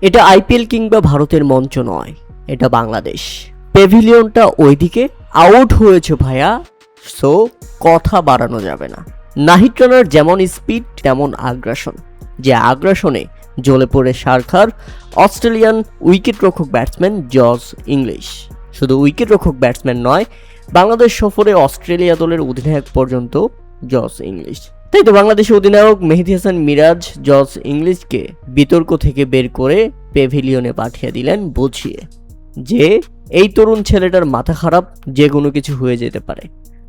এটা আইপিএল কিংবা ভারতের মঞ্চ নয়, এটা বাংলাদেশ। প্যাভিলিয়নটা ওইদিকে, আউট হয়েছে ভাইয়া, সো কথা বাড়ানো যাবে না। নাহিদ রানার যেমন স্পিড তেমন আগ্রাসন, যে আগ্রাসনে জ্বলে পড়ে শারখার অস্ট্রেলিয়ান উইকেট রক্ষক ব্যাটসম্যান জস ইংলিশ। শুধু উইকেট রক্ষক ব্যাটসম্যান নয়, বাংলাদেশ সফরে অস্ট্রেলিয়া দলের অধিনায়ক পর্যন্ত জস ইংলিশ। তাই তো বাংলাদেশের অধিনায়ক মেহেদী হাসান মিরাজ জস ইংলিশকে বিতর্ক থেকে বের করে প্যাভিলিয়নে পাঠিয়ে দিলেন বুঝিয়ে যে এই তরুণ ছেলেটার মাথা খারাপ, যে কোনো কিছু হয়ে যেতে পারে,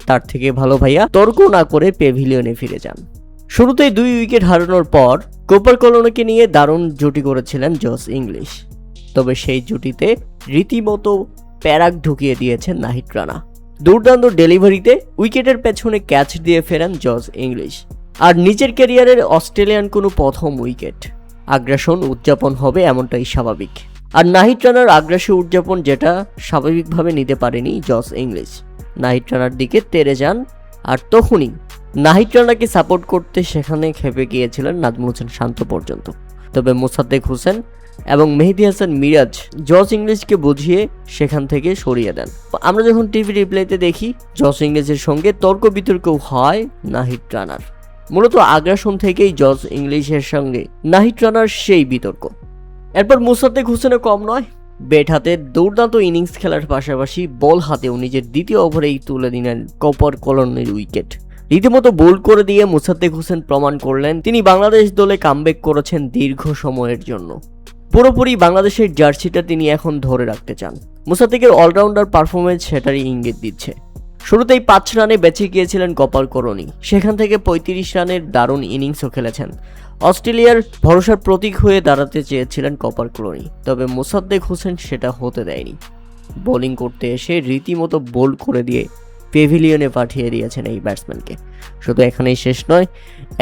তার থেকে ভালো ভাইয়া তর্ক না করে প্যাভিলিয়নে ফিরে যান। শুরুতেই 2 উইকেট হারানোর পর কোপার কলোনিকে নিয়ে দারুণ জুটি করেছিলেন জস ইংলিশ, তবে সেই জুটিতে রীতিমতো প্যারাক ঢুকিয়ে দিয়েছেন নাহিদ রানা। দুর্দান্ত ডেলিভারিতে উইকেটের পেছনে ক্যাচ দিয়ে ফেরেন জস ইংলিশ, আর নিজের ক্যারিয়ারের অস্ট্রেলিয়ান কোনো প্রথম উইকেট। আগ্রাসন উদযাপন হবে এমনটাই স্বাভাবিক, আর নাহিদ রানার আগ্রাসী উদযাপন যেটা স্বাভাবিকভাবে নিতে পারেনি জস ইংলিশ, নাহিদ রানার দিকে তেড়ে যান। আর তখনই নাহিদ রানাকে সাপোর্ট করতে সেখানে খেপে গিয়েছিলেন নাজমুল হোসেন শান্ত পর্যন্ত। তবে মোসাদ্দেক হোসেন এবং মেহেদী হাসান মিরাজ জস ইংলিশকে বুঝিয়ে সেখান থেকে সরিয়ে দেন। আমরা যখন টিভি রিপ্লেতে দেখি, জস ইংলিশের সঙ্গে তর্ক বিতর্ক হয় নাহিদ রানার। মূলত আগ্রাসন থেকেই জস ইংলিশের সঙ্গে নাহিদ রানার সেই বিতর্ক। এরপর মোসাদ্দেক হোসেনও কম নয়, ব্যাট হাতে দুর্দান্ত ইনিংস খেলার পাশাপাশি বল হাতেও নিজের দ্বিতীয় ওভারেই তুলে দিলেন কোপার কলোনির উইকেট। রীতিমতো বোল্ড করে দিয়ে মোসাদ্দেক হোসেন প্রমাণ করলেন তিনি বাংলাদেশ দলে কামব্যাক করেছেন দীর্ঘ সময়ের জন্য। পুরোপুরি বাংলাদেশের জার্সিটা তিনি এখন ধরে রাখতে চান। মোসাদ্দেকের অলরাউন্ডার পারফরমেন্স সেটারই ইঙ্গিত দিচ্ছে। শুরুতেই 5 রানে বেঁচে গিয়েছিলেন কোপার কলোনি, সেখান থেকে 35 রানের দারুণ ইনিংসও খেলেছেন। অস্ট্রেলিয়ার ভরসার প্রতীক হয়ে দাঁড়াতে চেয়েছিলেন কোপার কলোনি, তবে মোসাদ্দেক হোসেন সেটা হতে দেয়নি। বোলিং করতে এসে রীতিমতো বোল্ড করে দিয়ে প্যাভিলিয়নে পাঠিয়ে দিয়েছেন এই ব্যাটসম্যানকে। শুধু এখানেই শেষ নয়,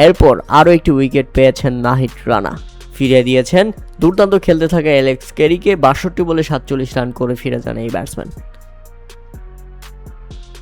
এরপর আরও একটি উইকেট পেয়েছেন নাহিদ রানা, ফিরিয়ে দিয়েছেন দুর্দান্ত খেলতে থাকা অ্যালেক্স ক্যারিকে। 62 বলে 47 রান করে ফিরে যান এই ব্যাটসম্যান।